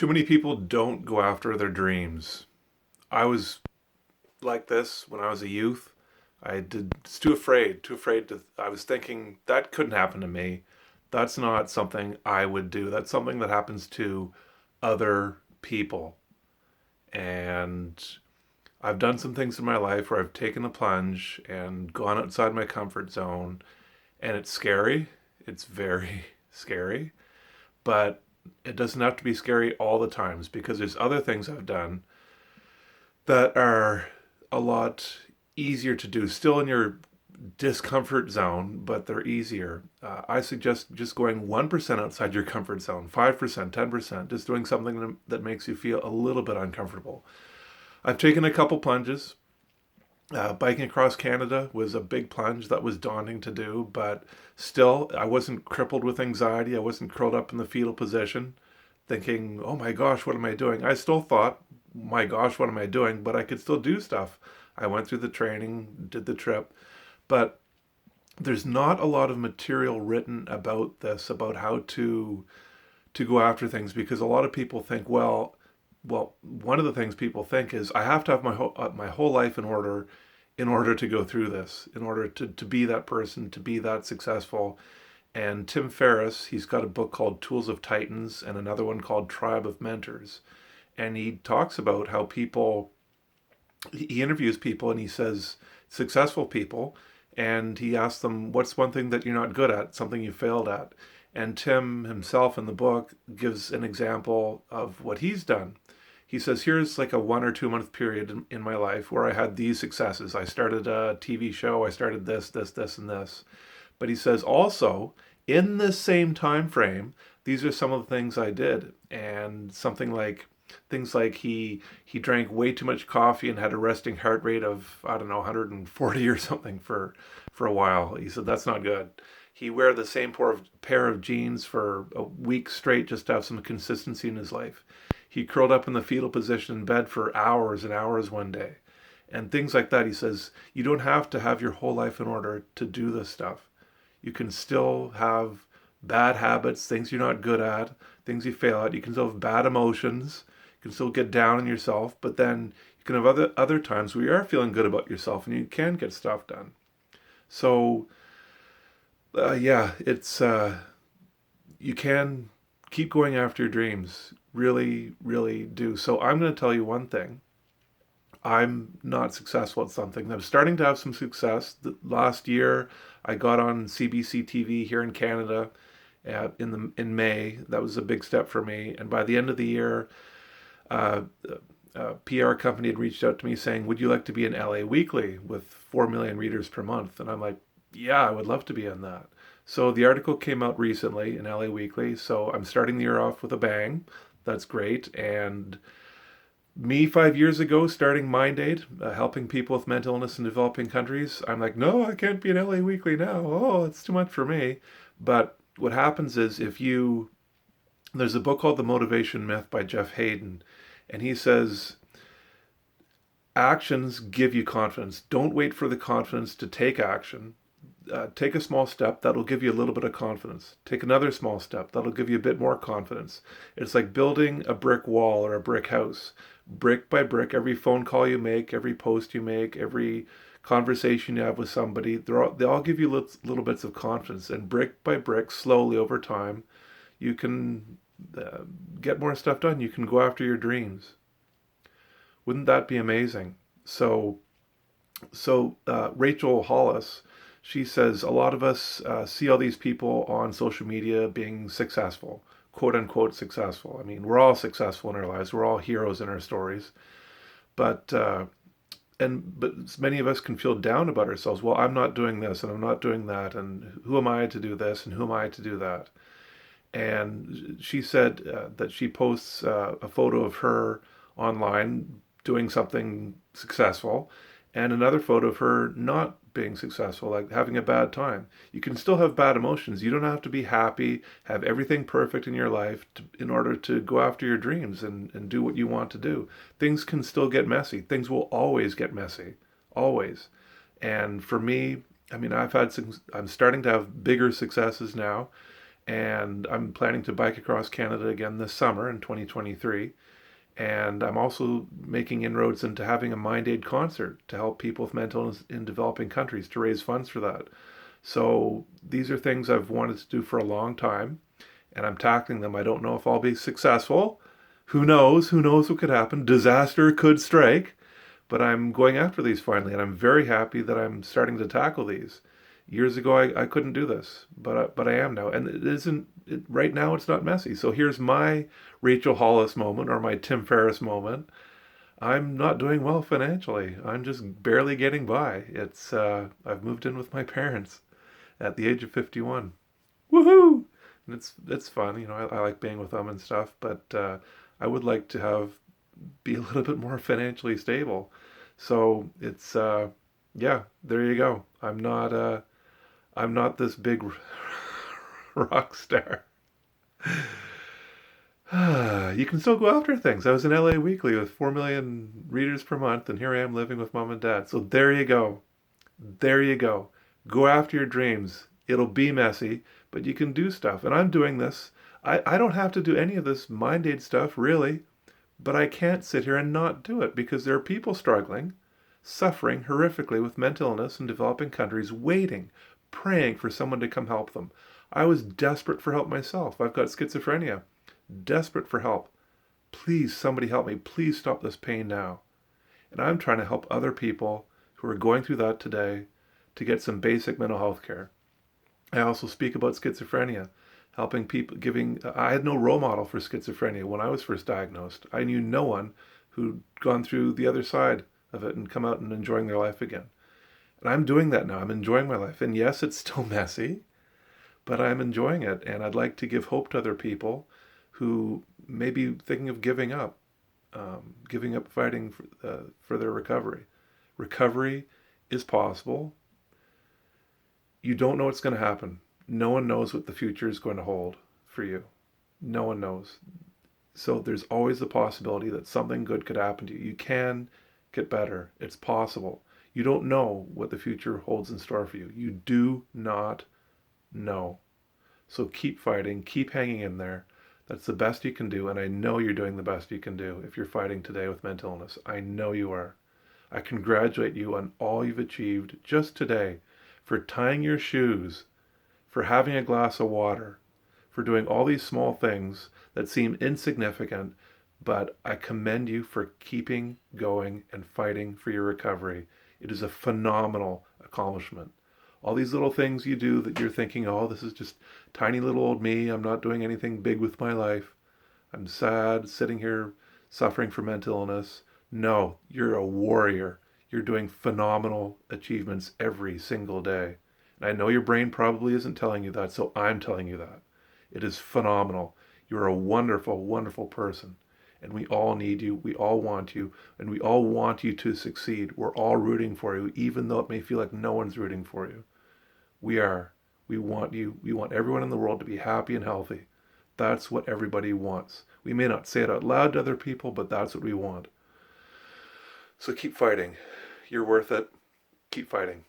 Too many people don't go after their dreams. I was like this when I was a youth. I did it's too afraid to I was thinking that couldn't happen to me. That's not something I would do. That's something that happens to other people. And I've done some things in my life where I've taken the plunge and gone outside my comfort zone, and it's scary. It's very scary, but it doesn't have to be scary all the times because there's other things I've done that are a lot easier to do, still in your discomfort zone, but they're easier. I suggest just going 1% outside your comfort zone, 5%, 10%, just doing something that makes you feel a little bit uncomfortable. I've taken a couple plunges. Biking across Canada was a big plunge that was daunting to do, but still, I wasn't crippled with anxiety. I wasn't curled up in the fetal position thinking, oh my gosh, what am I doing? I still thought, my gosh, what am I doing? But I could still do stuff. I went through the training, did the trip, but there's not a lot of material written about this, about how to go after things, because a lot of people think, well, one of the things people think is I have to have my whole life in order to go through this, in order to be that person, to be that successful. And Tim Ferriss, he's got a book called Tools of Titans and another one called Tribe of Mentors. And he talks about how he interviews people and he says, successful people, and he asks them, what's one thing that you're not good at, something you failed at? And Tim himself in the book gives an example of what he's done. He says, here's like a 1 or 2 month period in my life where I had these successes. I started a TV show, I started this, and this. But he says also, in this same time frame, these are some of the things I did. And things like he drank way too much coffee and had a resting heart rate of, I don't know, 140 or something for a while. He said that's not good. He wear the same pair of jeans for a week straight just to have some consistency in his life. He curled up in the fetal position in bed for hours and hours one day. And things like that. He says, you don't have to have your whole life in order to do this stuff. You can still have bad habits, things you're not good at, things you fail at. You can still have bad emotions. You can still get down on yourself, but then you can have other times where you are feeling good about yourself and you can get stuff done. So yeah, it's you can keep going after your dreams. Really, really do. So I'm going to tell you one thing. I'm not successful at something. I'm starting to have some success. Last year, I got on CBC TV here in Canada in May. That was a big step for me. And by the end of the year, uh, a PR company had reached out to me saying, "Would you like to be in LA Weekly with 4 million readers per month?" And I'm like, "Yeah, I would love to be in that." So the article came out recently in LA Weekly. So I'm starting the year off with a bang. That's great. And me 5 years ago starting MindAid, helping people with mental illness in developing countries, I'm like, no, I can't be in LA Weekly now. Oh, it's too much for me. But what happens is there's a book called The Motivation Myth by Jeff Hayden, and he says, actions give you confidence. Don't wait for the confidence to take action. Take a small step that'll give you a little bit of confidence. Take another small step that'll give you a bit more confidence. It's like building a brick wall or a brick house. Brick by brick, every phone call you make, every post you make, every conversation you have with somebody, they all give you little bits of confidence. And brick by brick, slowly over time, you can get more stuff done. You can go after your dreams. Wouldn't that be amazing? Rachel Hollis, she says a lot of us see all these people on social media being successful, quote unquote successful. I mean, we're all successful in our lives. We're all heroes in our stories, but but many of us can feel down about ourselves. Well, I'm not doing this and I'm not doing that, and who am I to do this and who am I to do that? And she said that she posts a photo of her online doing something successful and another photo of her not being successful, like having a bad time. You can still have bad emotions. You don't have to be happy, have everything perfect in your life in order to go after your dreams and do what you want to do. Things can still get messy. Things will always get messy, always. And for me, I mean, I'm starting to have bigger successes now, And I'm planning to bike across Canada again this summer in 2023. And I'm also making inroads into having a Mind Aid concert to help people with mental illness in developing countries to raise funds for that. So these are things I've wanted to do for a long time, and I'm tackling them. I don't know if I'll be successful. Who knows? Who knows what could happen? Disaster could strike. But I'm going after these finally, and I'm very happy that I'm starting to tackle these. Years ago, I couldn't do this, but I am now, and it isn't right now. It's not messy. So here's my Rachel Hollis moment or my Tim Ferriss moment. I'm not doing well financially. I'm just barely getting by. It's I've moved in with my parents at the age of 51. Woohoo! And it's fun. I like being with them and stuff, but I would like to be a little bit more financially stable. So it's yeah, there you go. I'm not this big rock star. You can still go after things. I was in LA Weekly with 4 million readers per month, and here I am living with mom and dad. So there you go. There you go. Go after your dreams. It'll be messy, but you can do stuff. And I'm doing this. I don't have to do any of this Mind Aid stuff, really, but I can't sit here and not do it because there are people struggling, suffering horrifically with mental illness in developing countries, waiting, praying for someone to come help them. I was desperate for help myself. I've got schizophrenia. Desperate for help. Please, somebody help me. Please stop this pain now. And I'm trying to help other people who are going through that today to get some basic mental health care. I also speak about schizophrenia, helping people, I had no role model for schizophrenia when I was first diagnosed. I knew no one who'd gone through the other side of it and come out and enjoying their life again. And I'm doing that now. I'm enjoying my life. And yes, it's still messy, but I'm enjoying it. And I'd like to give hope to other people who may be thinking of giving up fighting for their recovery. Recovery is possible. You don't know what's going to happen. No one knows what the future is going to hold for you. No one knows. So there's always the possibility that something good could happen to you. You can get better. It's possible. You don't know what the future holds in store for you. You do not know. So keep fighting. Keep hanging in there. That's the best you can do, and I know you're doing the best you can do if you're fighting today with mental illness. I know you are. I congratulate you on all you've achieved just today, for tying your shoes, for having a glass of water, for doing all these small things that seem insignificant, but I commend you for keeping going and fighting for your recovery. It is a phenomenal accomplishment. All these little things you do that you're thinking, oh, this is just tiny little old me. I'm not doing anything big with my life. I'm sad, sitting here suffering from mental illness. No, you're a warrior. You're doing phenomenal achievements every single day. And I know your brain probably isn't telling you that, so I'm telling you that. It is phenomenal. You're a wonderful, wonderful person. And we all need you. We all want you. And we all want you to succeed. We're all rooting for you, even though it may feel like no one's rooting for you. We are. We want you. We want everyone in the world to be happy and healthy. That's what everybody wants. We may not say it out loud to other people, but that's what we want. So keep fighting. You're worth it. Keep fighting.